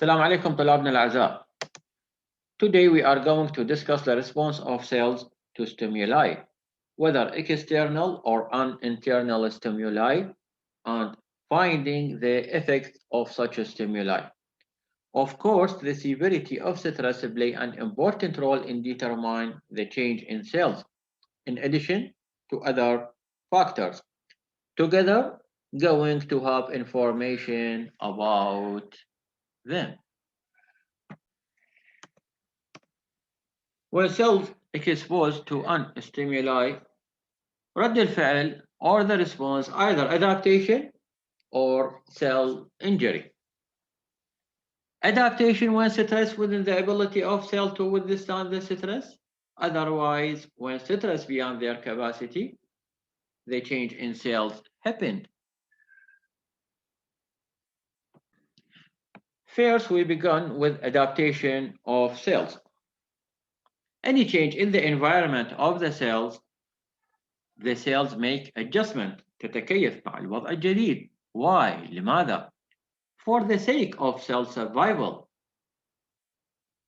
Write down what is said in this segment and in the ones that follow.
السلام عليكم طلابنا الأعزاء. Today we are going to discuss the response of cells to stimuli, whether external or internal stimuli, and finding the effects of such a stimuli. Of course, the severity of stress play an important role in determining the change in cells, in addition to other factors. Together, going to have information about them. When cells exposed to an stimuli, رد الفعل or the response either adaptation or cell injury. Adaptation when stress within the ability of cell to withstand the stress. Otherwise, when stress beyond their capacity, the change in cells happened. First, we began with adaptation of cells. Any change in the environment of the cells make adjustment تتكيف مع الوضع الجديد. Why? لماذا? For the sake of cell survival.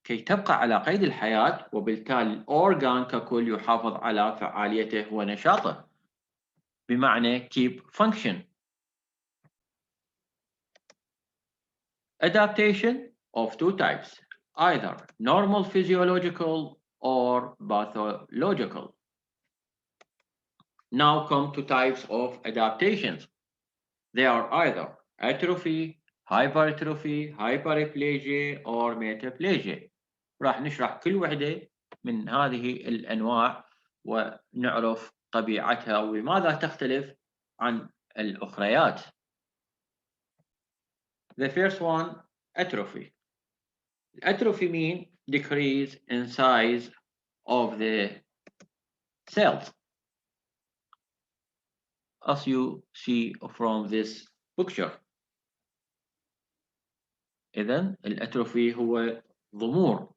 كي تبقى على قيد الحياة وبالتالي الأورغان ككل يحافظ على فعاليته ونشاطه. بمعنى keep function. Adaptation of two types, either normal physiological or pathological. Now come to types of adaptations. They are either atrophy, hypertrophy, hypereplegia or metaplegia. راح نشرح كل وحدة من هذه الأنواع ونعرف طبيعتها وبماذا تختلف عن الأخريات. The first one, atrophy. Atrophy means decrease in size of the cells. As you see from this picture. إذن الأتروفي هو ضمور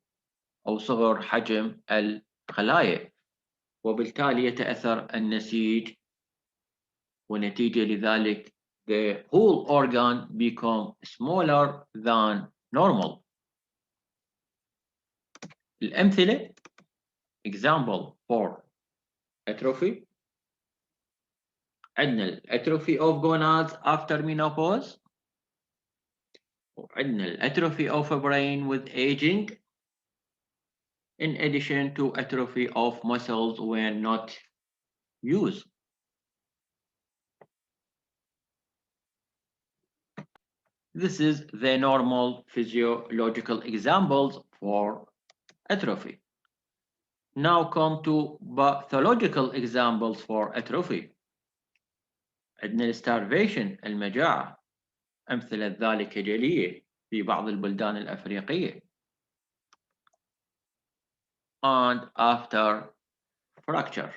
أو صغر حجم الخلايا وبالتالي يتأثر النسيج ونتيجة لذلك the whole organ become smaller than normal. الأمثلة example for atrophy. عندنا الاتروفي of gonads after menopause وعندنا الاتروفي of brain with aging in addition to atrophy of muscles when not used. This is the normal physiological examples for atrophy. Now come to pathological examples for atrophy. عندنا starvation المجاعة أمثلة ذلك جلية في بعض البلدان الأفريقية. And after fracture.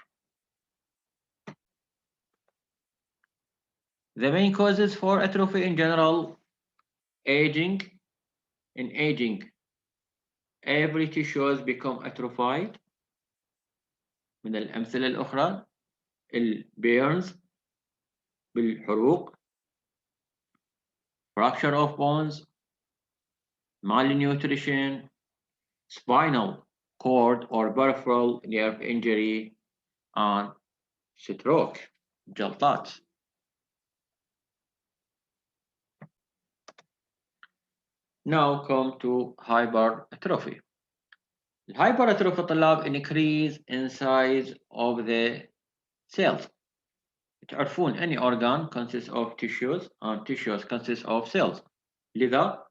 The main causes for atrophy in general, aging. In aging, every tissues become atrophied. من الأمثلة الأخرى البيرنز بالحروق, fracture of bones, malnutrition, spinal cord or peripheral nerve injury, and stroke, جلطات. Now come to hypertrophy. Hypertrophy طلاب increase in size of the cells. تعرفون any organ consists of tissues and tissues consists of cells. لذا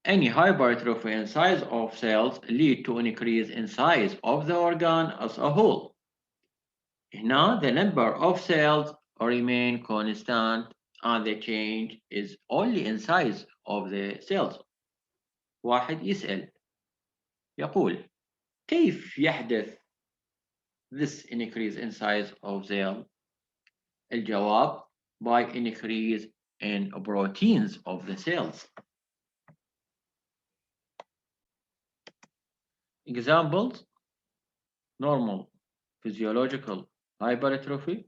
any hypertrophy in size of cells lead to an increase in size of the organ as a whole. Now the number of cells remain constant and the change is only in size of the cells. واحد يسأل يقول كيف يحدث this increase in size of cell? الجواب by increase in proteins of the cells. Examples: normal physiological hypertrophy,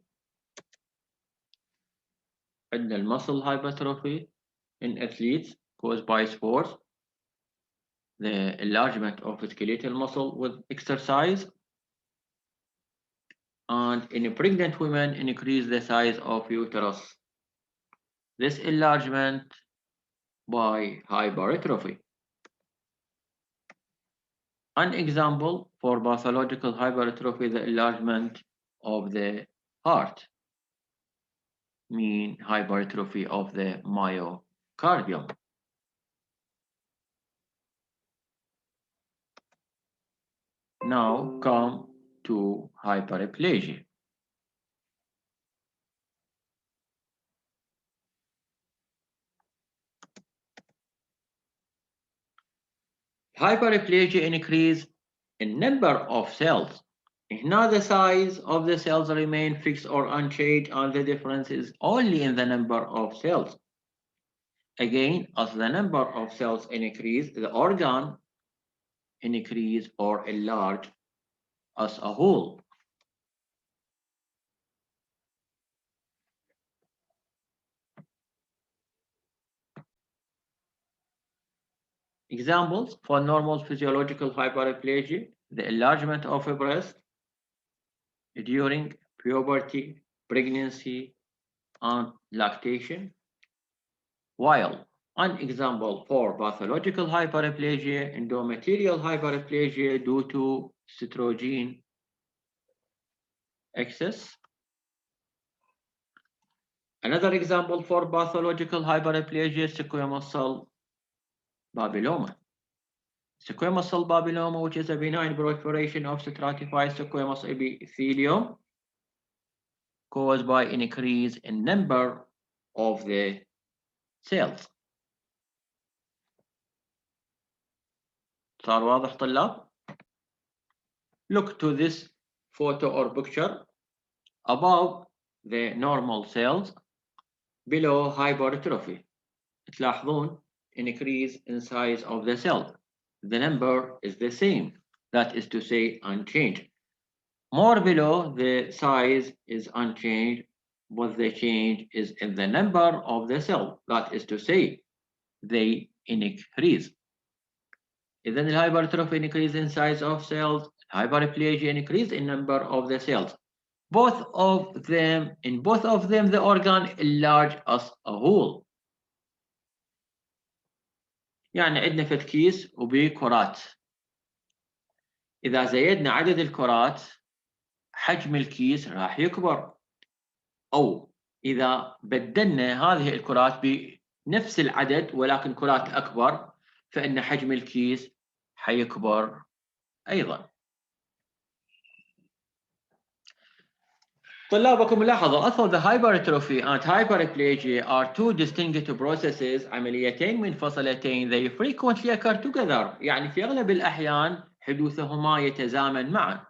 عندنا muscle hypertrophy in athletes caused by sports, the enlargement of skeletal muscle with exercise, and in pregnant women increase the size of uterus. This enlargement by hypertrophy. An example for pathological hypertrophy, the enlargement of the heart, mean hypertrophy of the myocardium. Now come to hypereplegia. Hypereplegia increase in number of cells. Now the size of the cells remain fixed or unchanged, and the difference is only in the number of cells. Again, as the number of cells increase, the organ increase or enlarge as a whole. Examples for normal physiological hypereplegia: the enlargement of a breast during puberty, pregnancy, and lactation, while an example for pathological hypereplegia, endometrial hypereplegia due to estrogen excess. Another example for pathological hypereplegia, squamous cell papilloma. Squamous cell papilloma, which is a benign proliferation of stratified squamous epithelium caused by an increase in number of the cells. صار واضح طلاب؟ Look to this photo or picture. Above the normal cells, below hypertrophy. تلاحظون increase in size of the cell. The number is the same, that is to say unchanged. More below, the size is unchanged, but the change is in the number of the cell, that is to say they increase. إذن hypertrophy increase in size of cells, hypereplegia increase in number of the cells. In both of them, the organ enlarge as a whole. يعني عندنا فد كيس وبيه كرات. إذا زيدنا عدد الكرات حجم الكيس راح يكبر. أو إذا بدلنا هذه الكرات بنفس العدد ولكن كرات أكبر فإن حجم الكيس حيكبر أيضا. طلابكم ملاحظة although the hypertrophy and hypereplegia are two distinct processes عمليتين منفصلتين they frequently occur together يعني في أغلب الأحيان حدوثهما يتزامن معا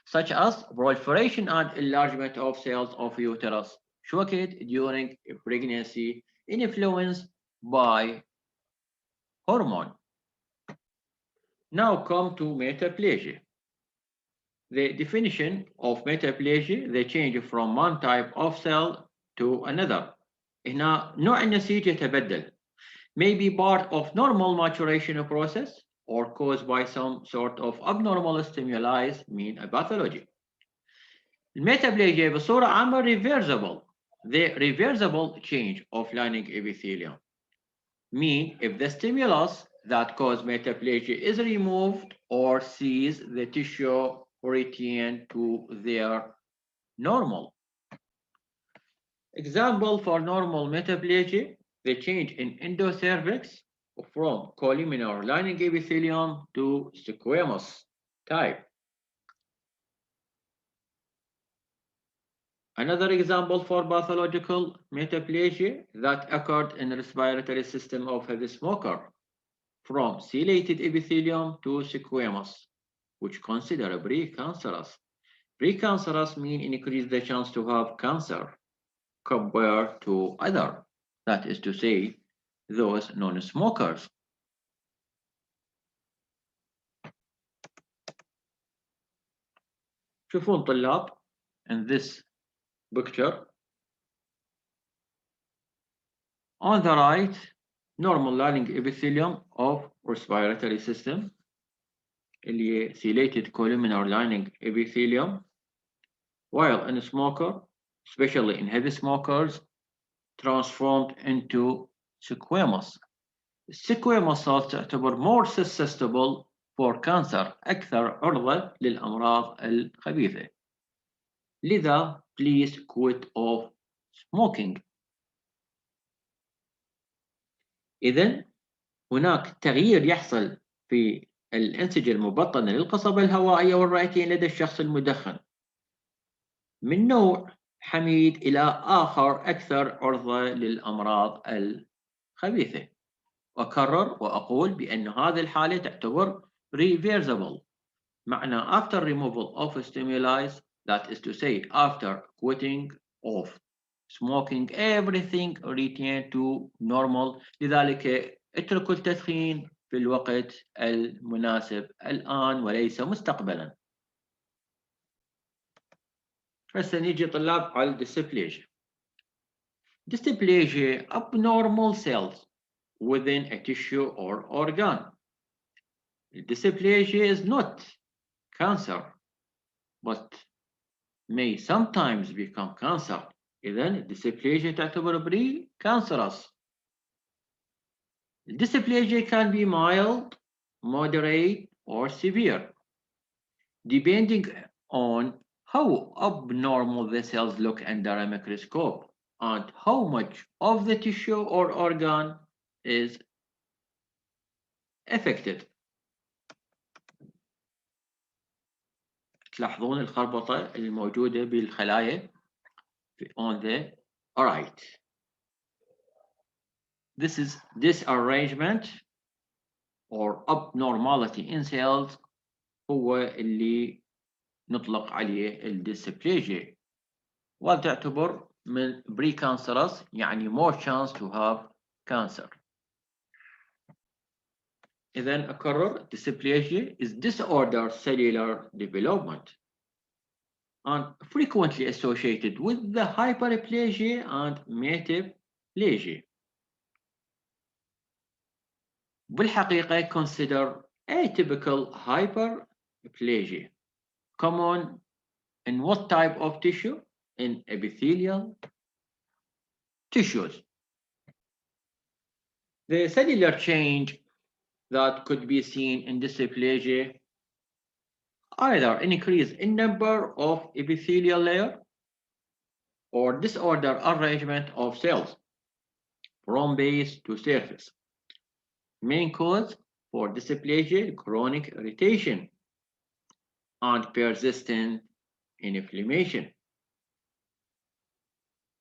such as proliferation and enlargement of cells of uterus شو وقت during pregnancy influenced by hormone. Now come to metaplegia. The definition of metaplegia, the change from one type of cell to another. هنا نوع النسيج يتبدل. May be part of normal maturation process or caused by some sort of abnormal stimuli, mean a pathology. الميتابليجيا بصورة عامة reversible. The reversible change of lining epithelium. Mean if the stimulus that cause metaplegia is removed or cease, the tissue return to their normal. Example for normal metaplegia, the change in endocervix from columnar lining epithelium to squamous type. Another example for pathological metaplegia that occurred in the respiratory system of heavy smoker from ciliated epithelium to squamous, which consider precancerous. Precancerous mean increase the chance to have cancer compared to other, that is to say, those non-smokers. شوفون طلاب in this picture on the right normal lining epithelium of respiratory system اللي هي ciliated columnar lining epithelium, while in a smoker, especially in heavy smokers, transformed into squamous. السكويموس cells تعتبر more susceptible for cancer، أكثر عرضة للأمراض الخبيثة. لذا please quit off smoking. إذن هناك تغيير يحصل في الأنسجة المبطنة للقصبة الهوائية والرئتين لدى الشخص المدخن من نوع حميد إلى آخر أكثر عرضة للأمراض الخبيثة. وأكرر وأقول بأن هذه الحالة تعتبر reversible، معنى after removal of stimuli، that is to say after quitting off smoking everything return to normal. لذلك اتركوا التدخين في الوقت المناسب الآن وليس مستقبلا. هسه نيجي طلاب على dysplasia. Dysplasia abnormal cells within a tissue or organ. Dysplasia is not cancer but may sometimes become cancer. إذن dysplasia تعتبر pre-cancerous. Dysplasia can be mild, moderate, or severe, depending on how abnormal the cells look under a microscope and how much of the tissue or organ is affected. تلاحظون الخربطة الموجودة بالخلايا on the right. This is disarrangement or abnormality in cells هو اللي نطلق عليه الديسبليجيا، وتعتبر من precancerous يعني more chance to have cancer. إذن أكرر dysplasia is disordered cellular development and frequently associated with the hypereplegia and metaplegia. بالحقيقة consider atypical hypereplegia common in what type of tissue? In epithelial tissues. The cellular change that could be seen in dysplasia either increase in number of epithelial layer or disorder arrangement of cells from base to surface. Main cause for dysplasia chronic irritation and persistent inflammation.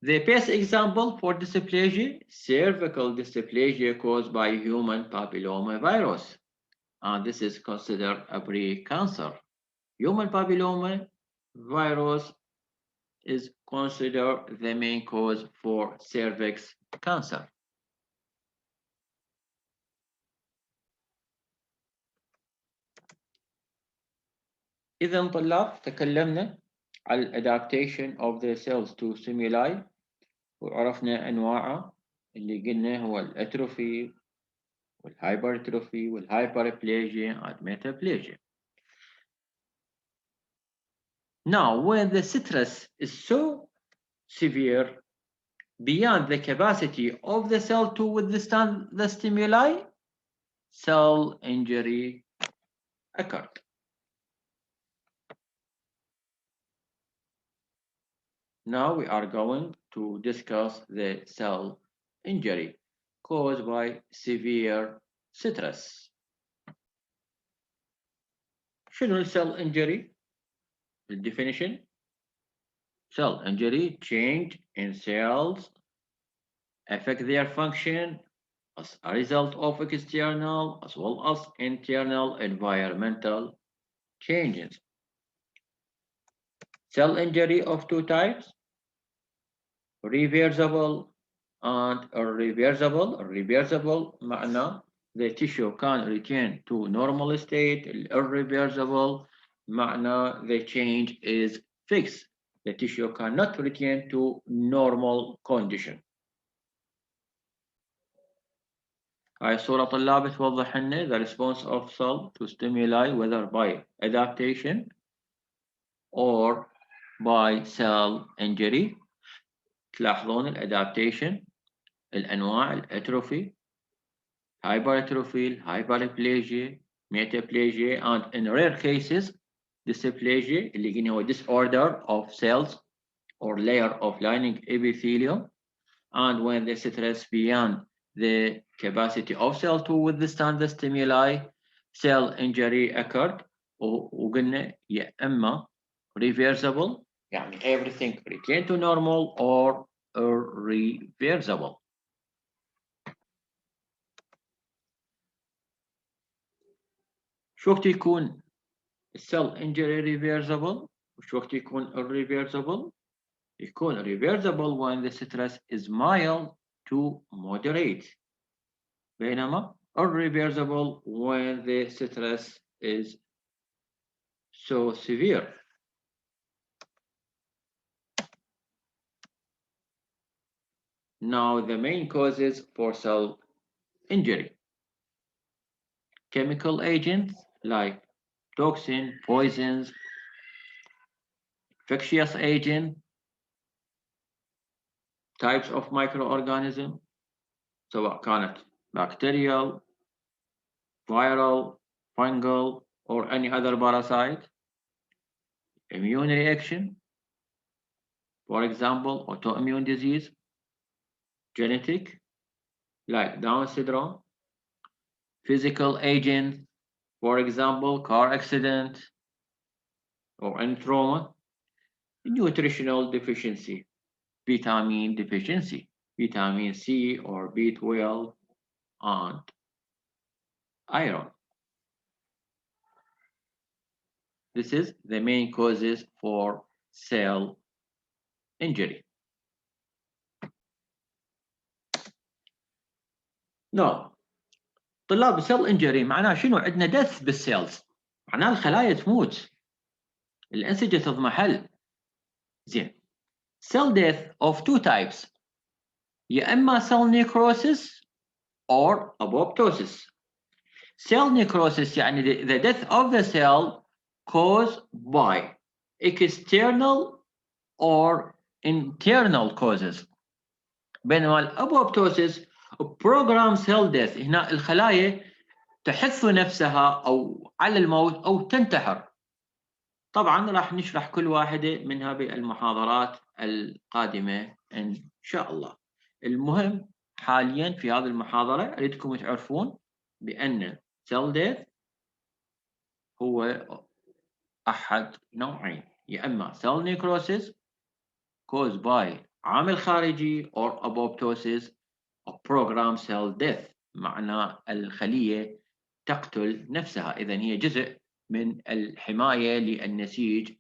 The best example for dysplasia, cervical dysplasia caused by human papillomavirus, and this is considered a pre-cancer. Human papillomavirus is considered the main cause for cervix cancer. إذا طلاب تكلمنا على adaptation of the cells to stimuli وعرفنا أنواعه اللي قلنا هو الأتروفي والهايبرتروفي والهايبربليجيا and metaplegia. Now, when the stress is so severe beyond the capacity of the cell to withstand the stimuli, cell injury occurred. Now we are going to discuss the cell injury caused by severe stress. شنو cell injury? The definition: cell injury, change in cells affect their function as a result of external as well as internal environmental changes. Cell injury of two types: reversible and irreversible. Reversible معناه the tissue can return to normal state. Irreversible معناه the change is fixed. The tissue cannot return to normal condition. هاي الصورة طلاب توضح لنا the response of cell to stimuli whether by adaptation or by cell injury. تلاحظون الادابتيشن، الأنواع الاتروفي، hypertrophy, hypereplegia, metaplegia, and in rare cases dysplasia اللي هو disorder of cells or layer of lining epithelium, and when the stress beyond the capacity of cell to withstand the stimuli, cell injury occurred. وقلنا يا اما reversible يعني everything return to normal or irreversible. شو وقت يكون السيل injury reversible وشو وقت يكون irreversible؟ يكون reversible when the stress is mild to moderate، بينما irreversible when the stress is so severe. Now the main causes for cell injury: chemical agents like toxin, poisons, infectious agent, types of microorganism سواء كانت bacterial, viral, fungal, or any other parasite, immune reaction, for example, autoimmune disease, genetic, like Down syndrome, physical agents, for example, car accident or any trauma, nutritional deficiency, vitamin deficiency, vitamin C or B12, and iron. This is the main causes for cell injury. Now, طلاب cell injury معناه شنو؟ عندنا death بالسيلز، معناه الخلايا تموت، الأنسجة تضمحل. زين، cell death of two types، يا إما cell necrosis or apoptosis. Cell necrosis يعني the death of the cell caused by external or internal causes، بينما الابوبتوسيس program cell death، هنا الخلايا تحث نفسها أو على الموت أو تنتحر. طبعا راح نشرح كل واحدة منها بالمحاضرات القادمة إن شاء الله. المهم حاليا في هذه المحاضرة أريدكم تعرفون بأن cell death هو أحد نوعين، يا إما cell necrosis caused by عامل خارجي or apoptosis or program cell death، معنى الخلية تقتل نفسها، إذن هي جزء من الحماية للنسيج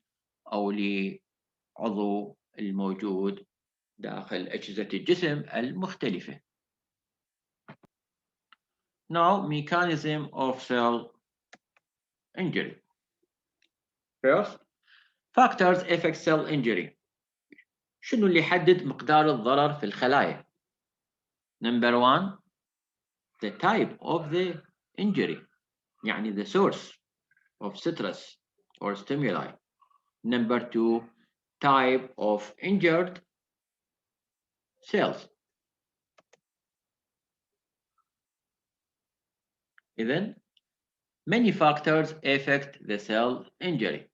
أو لعضو الموجود داخل أجهزة الجسم المختلفة. Now, mechanism of cell injury. First, factors affect cell injury. شنو اللي يحدد مقدار الضرر في الخلايا؟ Number one, the type of the injury، يعني the source of stress or stimuli. Number two, type of injured cells. Then, many factors affect the cell injury.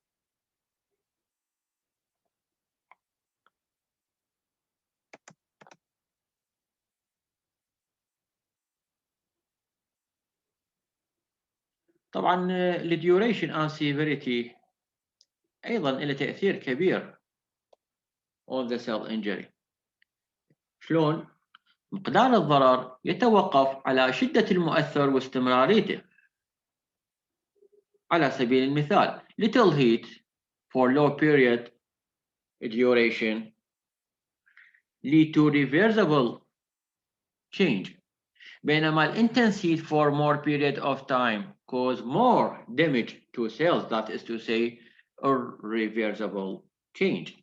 طبعا الديوريشن and severity أيضا له تأثير كبير on the cell injury. شلون؟ مقدار الضرر يتوقف على شدة المؤثر واستمراريته. على سبيل المثال little heat for low period duration lead to reversible change، بينما intense heat for more period of time cause more damage to cells، that is to say irreversible change.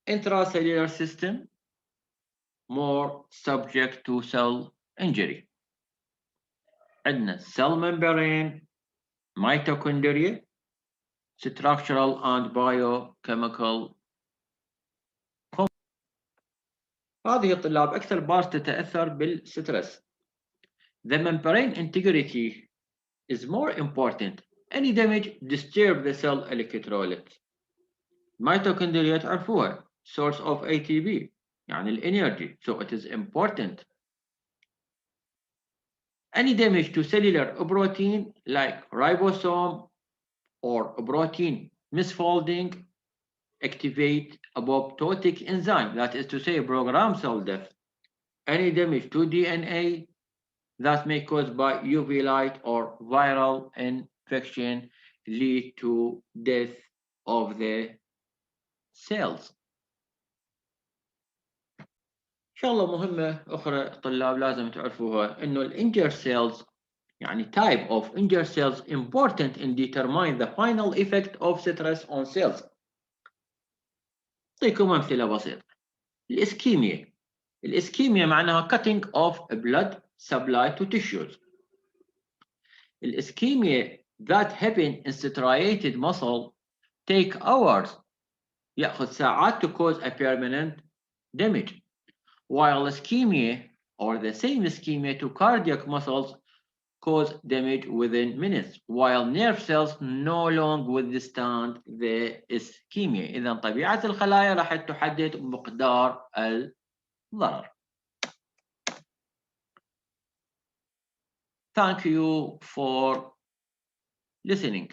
intracellular system more subject to cell injury. عندنا cell membrane, mitochondria, structural and biochemical. هذه الطلاب أكثر بارت تتأثر بالسترس. The membrane integrity is more important. Any damage disturb the cell electrolyte. Mitochondria تعرفوها source of ATP يعني الانرجي, so it is important. Any damage to cellular protein like ribosome or protein misfolding activate apoptotic enzyme, that is to say program cell death. Any damage to DNA that may cause by UV light or viral infection lead to death of the cells. شغلة مهمة أخرى طلاب لازم تعرفوها إنه الانجر cells يعني type of injured cells important in determine the final effect of stress on cells. أعطيكم أمثلة بسيطة. الإسكيميا معناها cutting of blood supply to tissues. الإسكيميا that happen in striated muscle take hours, يأخذ ساعات to cause a permanent damage, while ischemia or the same ischemia to cardiac muscles cause damage within minutes, while nerve cells no longer withstand the ischemia. إذا طبيعة الخلايا راح تحدد مقدار الضرر. Thank you for listening.